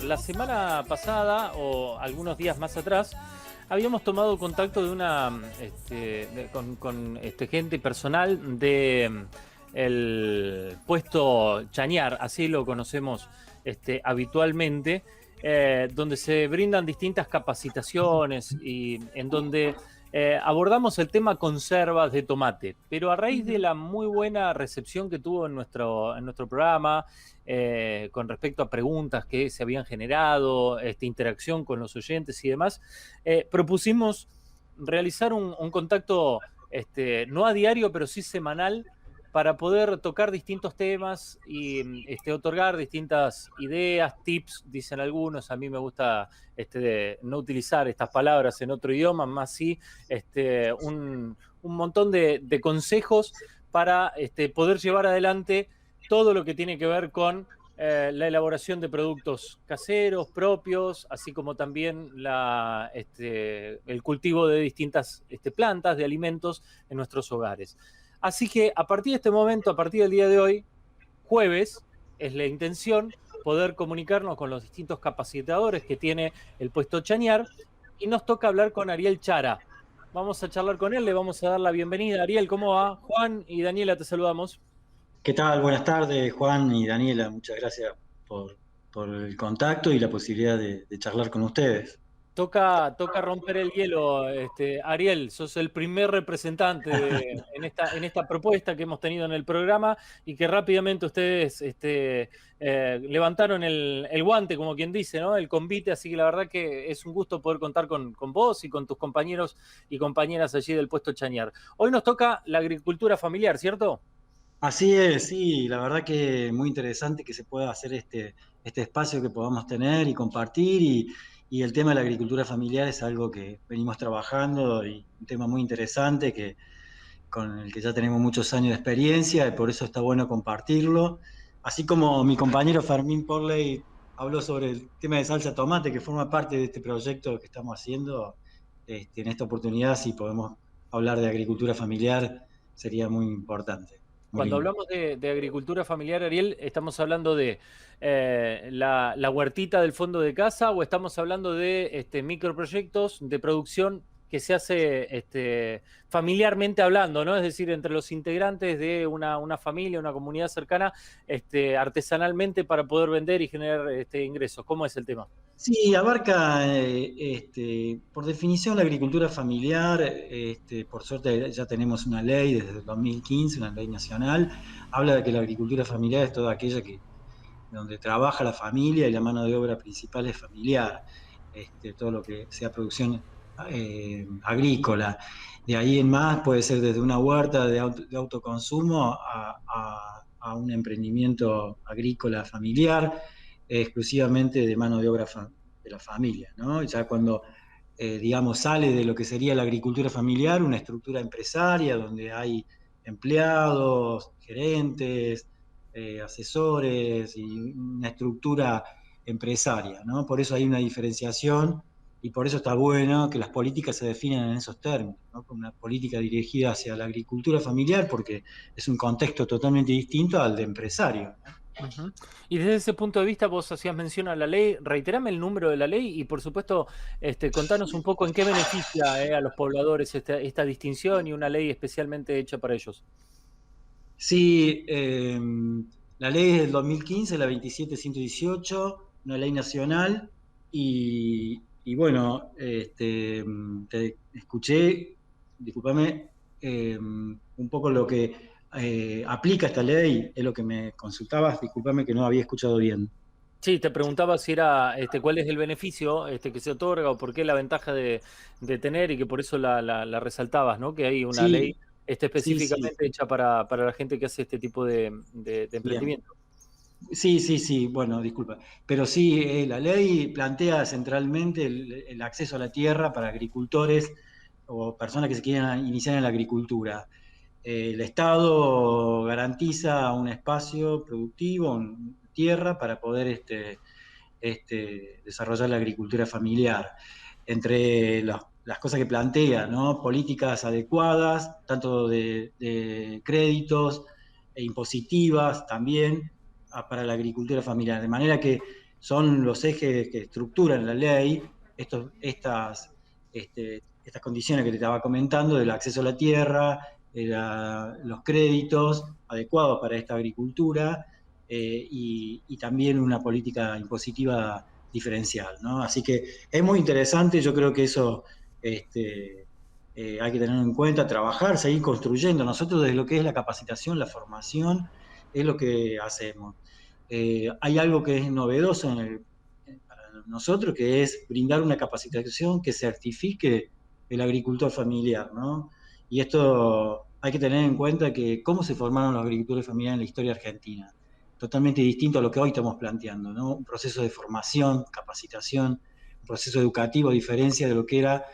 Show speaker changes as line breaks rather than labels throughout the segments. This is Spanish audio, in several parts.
La semana pasada o algunos días más atrás habíamos tomado contacto de con gente personal de el puesto Chañar, así lo conocemos habitualmente, donde se brindan distintas capacitaciones y en donde abordamos el tema conservas de tomate, pero a raíz de la muy buena recepción que tuvo en nuestro programa, con respecto a preguntas que se habían generado, interacción con los oyentes y demás, propusimos realizar un contacto, no a diario, pero sí semanal, para poder tocar distintos temas y otorgar distintas ideas, tips, dicen algunos. A mí me gusta no utilizar estas palabras en otro idioma, más sí un montón de consejos para poder llevar adelante todo lo que tiene que ver con la elaboración de productos caseros, propios, así como también el cultivo de distintas plantas, de alimentos en nuestros hogares. Así que a partir de este momento, a partir del día de hoy, jueves, es la intención poder comunicarnos con los distintos capacitadores que tiene el puesto Chañar y nos toca hablar con Ariel Chara. Vamos a charlar con él, le vamos a dar la bienvenida. Ariel, ¿cómo va? Juan y Daniela, te saludamos.
¿Qué tal? Buenas tardes, Juan y Daniela. Muchas gracias por, por el contacto y la posibilidad de charlar con ustedes.
Toca romper el hielo, Ariel, sos el primer representante en esta propuesta que hemos tenido en el programa y que rápidamente ustedes levantaron el guante, como quien dice, ¿no? El convite, así que la verdad que es un gusto poder contar con vos y con tus compañeros y compañeras allí del puesto Chañar. Hoy nos toca la agricultura familiar, ¿cierto?
Así es, sí, la verdad que muy interesante que se pueda hacer este espacio que podamos tener y compartir y el tema de la agricultura familiar es algo que venimos trabajando y un tema muy interesante con el que ya tenemos muchos años de experiencia y por eso está bueno compartirlo. Así como mi compañero Fermín Porley habló sobre el tema de salsa de tomate, que forma parte de este proyecto que estamos haciendo, en esta oportunidad, si podemos hablar de agricultura familiar, sería muy importante, muy
Cuando
lindo.
hablamos de agricultura familiar, Ariel, ¿estamos hablando de la huertita del fondo de casa o estamos hablando de microproyectos de producción que se hace familiarmente hablando, ¿no? Es decir, entre los integrantes de una familia, una comunidad cercana, artesanalmente para poder vender y generar ingresos? ¿Cómo es el tema?
Sí, abarca, por definición, la agricultura familiar. Por suerte ya tenemos una ley desde el 2015, una ley nacional. Habla de que la agricultura familiar es toda aquella donde trabaja la familia y la mano de obra principal es familiar. Todo lo que sea producción agrícola. De ahí en más puede ser desde una huerta de autoconsumo a un emprendimiento agrícola familiar exclusivamente de mano de obra de la familia, ¿no? Ya cuando, digamos, sale de lo que sería la agricultura familiar, una estructura empresaria donde hay empleados, gerentes, asesores y una estructura empresaria, ¿no? Por eso hay una diferenciación y por eso está bueno que las políticas se definan en esos términos, ¿no? Como una política dirigida hacia la agricultura familiar porque es un contexto totalmente distinto al de empresario, ¿no?
Ujú. Y desde ese punto de vista, vos hacías mención a la ley, reiterame el número de la ley y por supuesto, contanos un poco en qué beneficia a los pobladores esta distinción y una ley especialmente hecha para ellos.
Sí, la ley es del 2015, la 27118, una ley nacional, y bueno, te escuché, discúlpame, un poco lo que aplica esta ley, es lo que me consultabas, discúlpame que no había escuchado bien.
Sí, te preguntaba si era, cuál es el beneficio que se otorga o por qué la ventaja de tener y que por eso la resaltabas, ¿no? Que hay una ley
Sí, sí, sí,
específicamente hecha para la gente que hace este tipo de
bien.
emprendimiento.
Sí, sí, sí, bueno, disculpa. Pero sí, la ley plantea centralmente el acceso a la tierra para agricultores o personas que se quieran iniciar en la agricultura. El Estado garantiza un espacio productivo, tierra, para poder desarrollar la agricultura familiar. Entre las cosas que plantea, ¿no? Políticas adecuadas, tanto de créditos e impositivas también para la agricultura familiar. De manera que son los ejes que estructuran la ley, estas condiciones que te estaba comentando del acceso a la tierra, los créditos adecuados para esta agricultura y también una política impositiva diferencial, ¿no? Así que es muy interesante, yo creo que eso hay que tenerlo en cuenta, trabajar, seguir construyendo. Nosotros desde lo que es la capacitación, la formación, es lo que hacemos. Hay algo que es novedoso para nosotros, que es brindar una capacitación que certifique el agricultor familiar, ¿no? Y esto hay que tener en cuenta que cómo se formaron los agricultores familiares en la historia argentina. Totalmente distinto a lo que hoy estamos planteando, ¿no? Un proceso de formación, capacitación, un proceso educativo, a diferencia de lo que era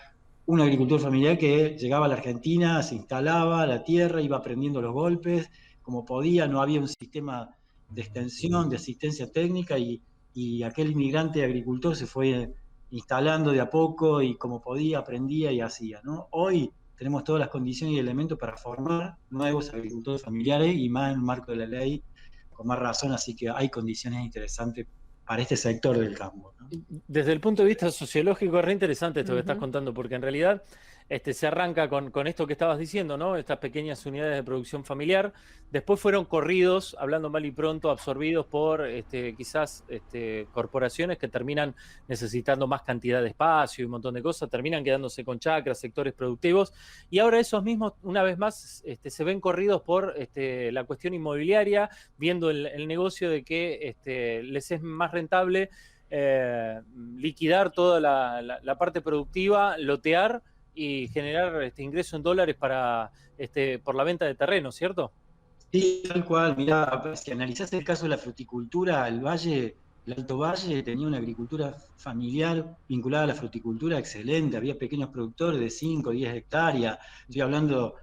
un agricultor familiar que llegaba a la Argentina, se instalaba la tierra, iba aprendiendo los golpes, como podía, no había un sistema de extensión, de asistencia técnica, y aquel inmigrante agricultor se fue instalando de a poco y como podía, aprendía y hacía, ¿no? Hoy tenemos todas las condiciones y elementos para formar nuevos agricultores familiares y más en el marco de la ley, con más razón, así que hay condiciones interesantes para este sector del campo, ¿no?
Desde el punto de vista sociológico es re interesante esto que estás contando, porque en realidad se arranca con esto que estabas diciendo, ¿no? Estas pequeñas unidades de producción familiar, después fueron corridos, hablando mal y pronto, absorbidos por quizás corporaciones que terminan necesitando más cantidad de espacio y un montón de cosas, terminan quedándose con chacras, sectores productivos, y ahora esos mismos, una vez más, se ven corridos por la cuestión inmobiliaria, viendo el negocio de que les es más rentable liquidar toda la parte productiva, lotear y generar ingreso en dólares por la venta de terreno, ¿cierto?
Sí, tal cual. Mirá, si analizás el caso de la fruticultura, el Alto Valle tenía una agricultura familiar vinculada a la fruticultura excelente. Había pequeños productores de 5, 10 hectáreas. Estoy hablando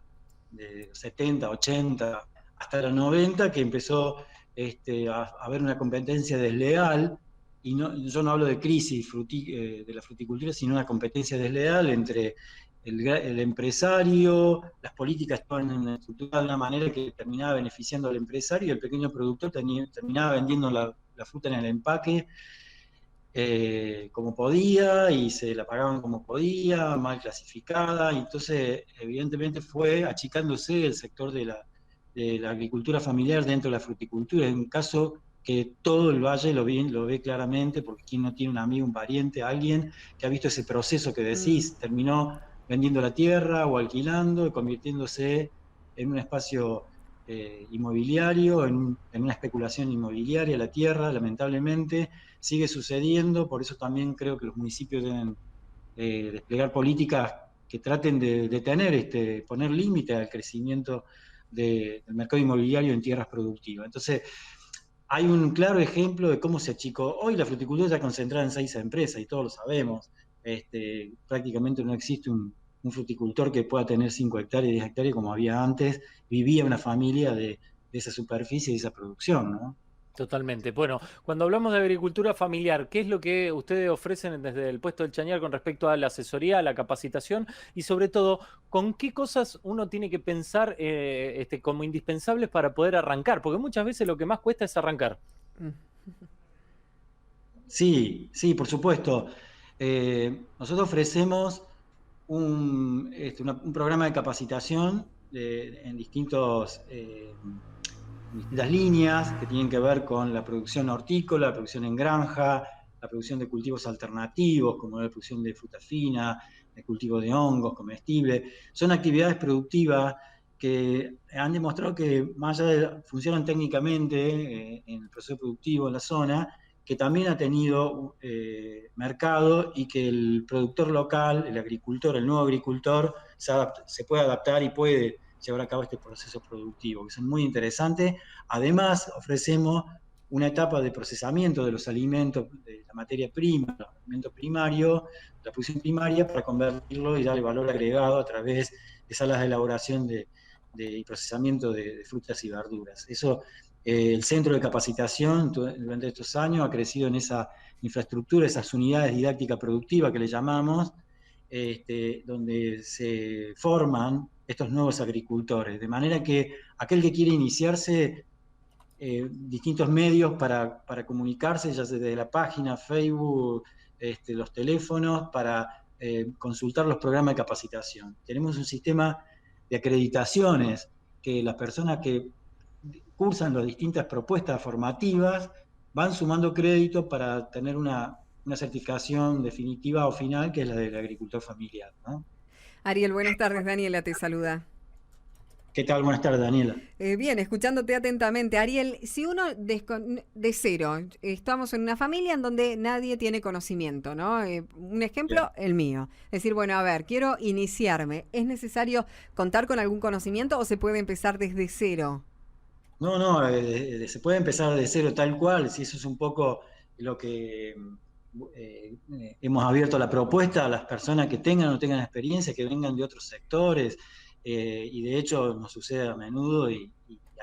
de 70, 80, hasta los 90, que empezó a haber una competencia desleal. Y no, yo no hablo de crisis de la fruticultura, sino una competencia desleal entre el empresario, las políticas estaban estructuradas de una manera que terminaba beneficiando al empresario y el pequeño productor terminaba vendiendo la fruta en el empaque como podía y se la pagaban como podía, mal clasificada, y entonces evidentemente fue achicándose el sector de la agricultura familiar dentro de la fruticultura. Es un caso que todo el valle lo ve claramente, porque quien no tiene un amigo, un pariente, alguien que ha visto ese proceso que decís, terminó vendiendo la tierra o alquilando, convirtiéndose en un espacio inmobiliario, en una especulación inmobiliaria, la tierra, lamentablemente, sigue sucediendo, por eso también creo que los municipios deben desplegar políticas que traten de detener, poner límite al crecimiento del mercado inmobiliario en tierras productivas. Entonces, hay un claro ejemplo de cómo se achicó. Hoy la fruticultura está concentrada en 6 empresas y todos lo sabemos. Prácticamente no existe un fruticultor que pueda tener 5 hectáreas, 10 hectáreas como había antes. Vivía una familia de esa superficie y de esa producción, ¿no?
Totalmente. Bueno, cuando hablamos de agricultura familiar, ¿qué es lo que ustedes ofrecen desde el puesto del Chañar con respecto a la asesoría, a la capacitación y sobre todo, con qué cosas uno tiene que pensar como indispensables para poder arrancar? Porque muchas veces lo que más cuesta es arrancar.
Sí, sí, por supuesto. Nosotros ofrecemos un programa de capacitación en distintas líneas que tienen que ver con la producción hortícola, la producción en granja, la producción de cultivos alternativos, como la producción de fruta fina, el cultivo de hongos comestibles. Son actividades productivas que han demostrado que más allá funcionan técnicamente en el proceso productivo en la zona, que también ha tenido mercado y que el productor local, el agricultor, el nuevo agricultor, se puede adaptar y puede llevar a cabo este proceso productivo, que son muy interesantes. Además, ofrecemos una etapa de procesamiento de los alimentos, de la materia prima, los alimentos primarios, la producción primaria, para convertirlo y darle valor agregado a través de salas de elaboración y procesamiento de frutas y verduras. Eso, el centro de capacitación durante estos años ha crecido en esa infraestructura, esas unidades didácticas productivas que le llamamos, donde se forman estos nuevos agricultores, de manera que aquel que quiere iniciarse distintos medios para comunicarse, ya sea desde la página, Facebook, los teléfonos, para consultar los programas de capacitación. Tenemos un sistema de acreditaciones que las personas que cursan las distintas propuestas formativas van sumando crédito para tener una certificación definitiva o final, que es la del agricultor familiar, ¿no?
Ariel, buenas tardes. Daniela te saluda.
¿Qué tal? Buenas tardes, Daniela.
Bien, escuchándote atentamente. Ariel, si uno de cero, estamos en una familia en donde nadie tiene conocimiento, ¿no? Un ejemplo, el mío. Decir, bueno, a ver, quiero iniciarme. ¿Es necesario contar con algún conocimiento o se puede empezar desde cero?
No, se puede empezar de cero tal cual, si eso es un poco lo que hemos abierto la propuesta a las personas que tengan o no tengan experiencia, que vengan de otros sectores, y de hecho nos sucede a menudo y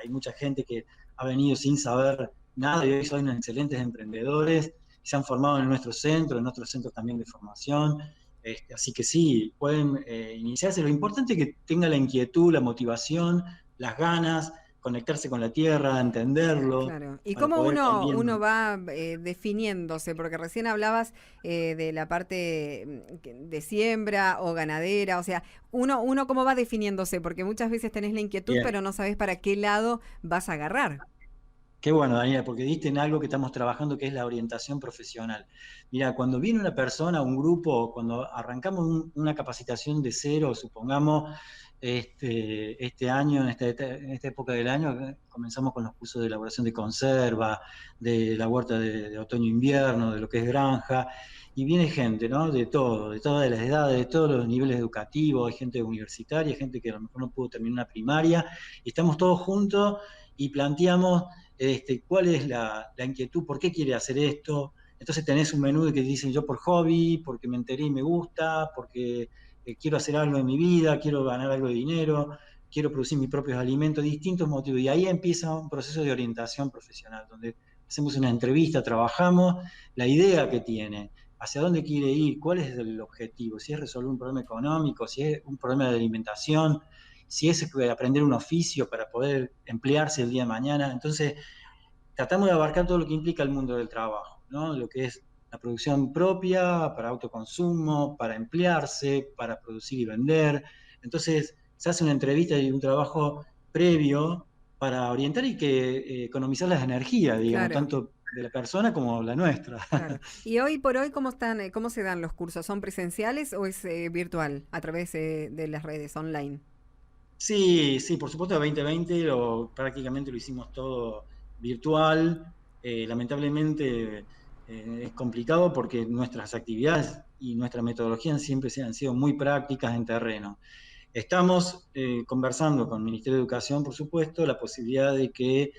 hay mucha gente que ha venido sin saber nada y hoy son excelentes emprendedores, se han formado en nuestro centro, en otros centros también de formación, así que sí, pueden iniciarse. Lo importante es que tengan la inquietud, la motivación, las ganas, conectarse con la tierra, entenderlo,
Claro. ¿Y
para
cómo
poder
uno
también...
va definiéndose? Porque recién hablabas de la parte de siembra o ganadera, o sea, uno cómo va definiéndose, porque muchas veces tenés la inquietud,
Bien.
pero no sabes para qué lado vas a agarrar.
Qué bueno, Daniela, porque diste en algo que estamos trabajando, que es la orientación profesional. Mira, cuando viene una persona, un grupo, cuando arrancamos una capacitación de cero, supongamos, este año, en esta época del año, comenzamos con los cursos de elaboración de conserva, de la huerta de otoño-invierno, de lo que es granja, y viene gente, ¿no? De todo, de todas las edades, de todos los niveles educativos, hay gente universitaria, gente que a lo mejor no pudo terminar una primaria, y estamos todos juntos y planteamos cuál es la inquietud, por qué quiere hacer esto. Entonces tenés un menú que dicen yo por hobby, porque me enteré y me gusta, porque quiero hacer algo en mi vida, quiero ganar algo de dinero, quiero producir mis propios alimentos, distintos motivos. Y ahí empieza un proceso de orientación profesional, donde hacemos una entrevista, trabajamos la idea que tiene, hacia dónde quiere ir, cuál es el objetivo, si es resolver un problema económico, si es un problema de alimentación, si es aprender un oficio para poder emplearse el día de mañana. Entonces, tratamos de abarcar todo lo que implica el mundo del trabajo, ¿no? Lo que es la producción propia, para autoconsumo, para emplearse, para producir y vender. Entonces, se hace una entrevista y un trabajo previo para orientar y que economizar las energías, digamos,
Claro,
tanto de la persona como la nuestra.
claro. Y hoy por hoy, ¿cómo están, cómo se dan los cursos? ¿Son presenciales o es virtual a través de las redes online?
Sí, sí, por supuesto, 2020 prácticamente lo hicimos todo virtual. Lamentablemente es complicado porque nuestras actividades y nuestra metodología siempre han sido muy prácticas en terreno. Estamos conversando con el Ministerio de Educación, por supuesto, la posibilidad de que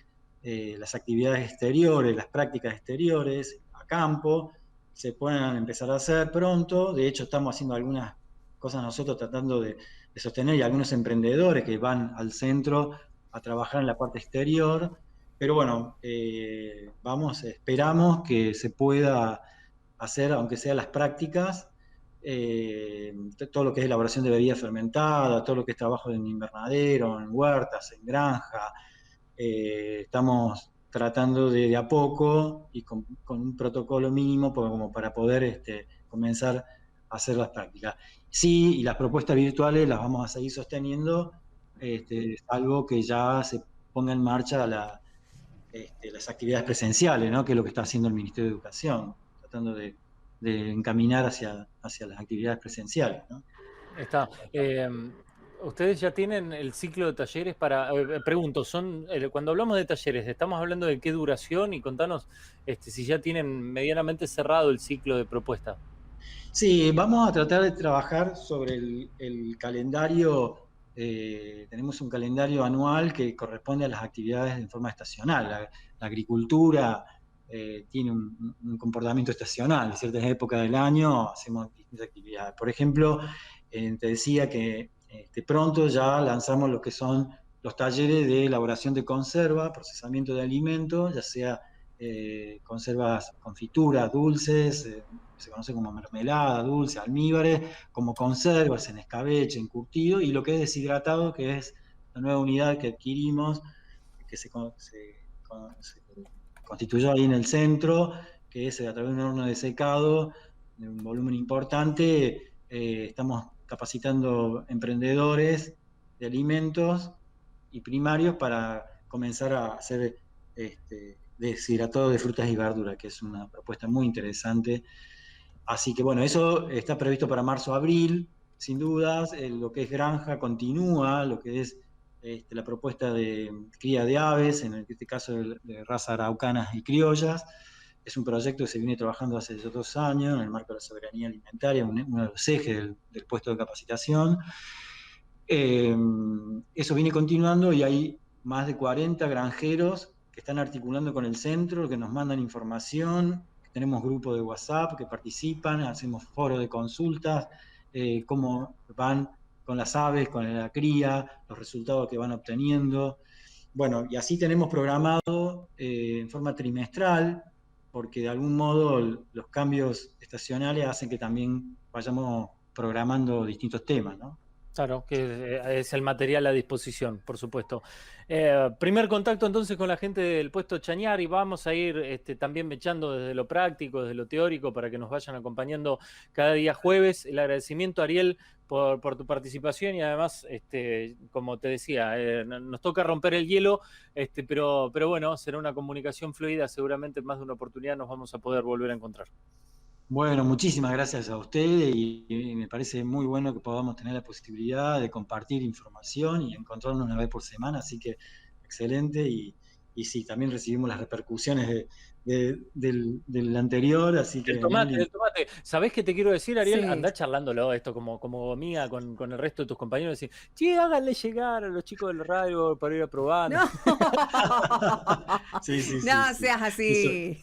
las actividades exteriores, las prácticas exteriores a campo, se puedan empezar a hacer pronto. De hecho, estamos haciendo algunas cosas nosotros tratando de sostener y algunos emprendedores que van al centro a trabajar en la parte exterior. Pero bueno, esperamos que se pueda hacer, aunque sea las prácticas, todo lo que es elaboración de bebidas fermentadas, todo lo que es trabajo en invernadero, en huertas, en granja. Estamos tratando de a poco y con un protocolo mínimo como para poder comenzar a hacer las prácticas. Sí, y las propuestas virtuales las vamos a seguir sosteniendo, salvo que ya se ponga en marcha las actividades presenciales, ¿no? Que es lo que está haciendo el Ministerio de Educación, tratando de encaminar hacia las actividades presenciales, ¿no?
Está. Ustedes ya tienen el ciclo de talleres para. Pregunto, cuando hablamos de talleres, ¿estamos hablando de qué duración? Y contanos si ya tienen medianamente cerrado el ciclo de propuesta.
Sí, vamos a tratar de trabajar sobre el calendario. Tenemos un calendario anual que corresponde a las actividades en forma estacional. La agricultura tiene un comportamiento estacional. En ciertas épocas del año hacemos distintas actividades. Por ejemplo, te decía que pronto ya lanzamos lo que son los talleres de elaboración de conserva, procesamiento de alimentos, ya sea conservas, confituras, dulces, se conoce como mermelada, dulce, almíbares, como conservas en escabeche, encurtido, y lo que es deshidratado, que es la nueva unidad que adquirimos, que se constituyó ahí en el centro, que es a través de un horno de secado de un volumen importante. Estamos capacitando emprendedores de alimentos y primarios para comenzar a hacer deshidratado de frutas y verduras, que es una propuesta muy interesante. Así que bueno, eso está previsto para marzo-abril, sin dudas. Lo que es granja continúa, lo que es la propuesta de cría de aves, en este caso de razas araucanas y criollas. Es un proyecto que se viene trabajando hace 2 años en el marco de la soberanía alimentaria, uno de los ejes del puesto de capacitación. Eso viene continuando y hay más de 40 granjeros que están articulando con el centro, que nos mandan información. Tenemos grupos de WhatsApp que participan, hacemos foros de consultas, cómo van con las aves, con la cría, los resultados que van obteniendo. Bueno, y así tenemos programado en forma trimestral, porque de algún modo los cambios estacionales hacen que también vayamos programando distintos temas, ¿no?
Claro, que es el material a disposición, por supuesto. Primer contacto entonces con la gente del puesto Chañar, y vamos a ir también mechando desde lo práctico, desde lo teórico, para que nos vayan acompañando cada día jueves. El agradecimiento, Ariel, por tu participación, y además, como te decía, nos toca romper el hielo, pero bueno, será una comunicación fluida, seguramente en más de una oportunidad nos vamos a poder volver a encontrar.
Bueno, muchísimas gracias a ustedes y me parece muy bueno que podamos tener la posibilidad de compartir información y encontrarnos una vez por semana, así que excelente. Y sí, también recibimos las repercusiones del anterior, así que
El
muy
tomate,
lindo.
el tomate. ¿Sabés qué te quiero decir, Ariel?
Sí.
Andá charlándolo esto como amiga con el resto de tus compañeros. Decir, che, háganle llegar a los chicos del radio para ir a probar.
No,
Sí, sí, sí,
no
sí.
seas así.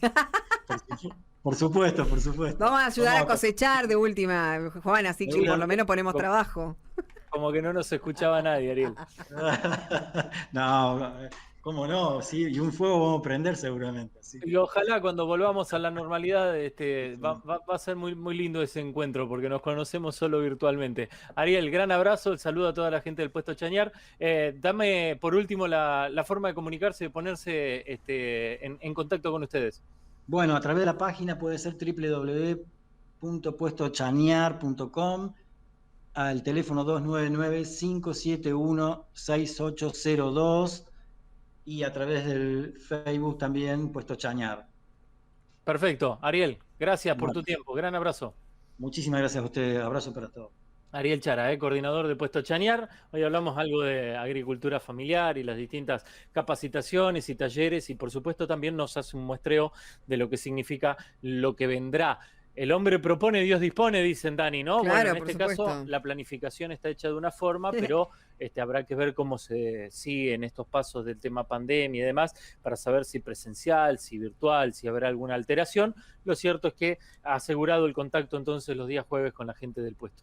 Por supuesto, por supuesto.
Vamos a ayudar a
Vamos
cosechar de última, Juan, así que por lo menos ponemos trabajo.
Como que no nos escuchaba nadie, Ariel.
No, ¿cómo no? Sí, y un fuego vamos a prender seguramente. Así que,
Y ojalá cuando volvamos a la normalidad
sí.
va a ser muy, muy lindo ese encuentro, porque nos conocemos solo virtualmente. Ariel, gran abrazo, el saludo a toda la gente del puesto Chañar. Dame por último la forma de comunicarse, de ponerse en contacto con ustedes.
Bueno, a través de la página puede ser www.puestochañar.com, al teléfono 299-571-6802 y a través del Facebook también, Puesto Chañar.
Perfecto, Ariel, gracias por
Bueno,
tu tiempo, gran abrazo.
muchísimas gracias a ustedes, abrazo para todos.
Ariel Chara, coordinador del puesto Chañar. Hoy hablamos algo de agricultura familiar y las distintas capacitaciones y talleres, y por supuesto también nos hace un muestreo de lo que significa lo que vendrá. El hombre propone, Dios dispone, dicen Dani, ¿no?
Claro,
Bueno, en este caso la planificación está hecha de una forma, pero habrá que ver cómo se siguen estos pasos del tema pandemia y demás, para saber si presencial, si virtual, si habrá alguna alteración. Lo cierto es que ha asegurado el contacto entonces los días jueves con la gente del puesto.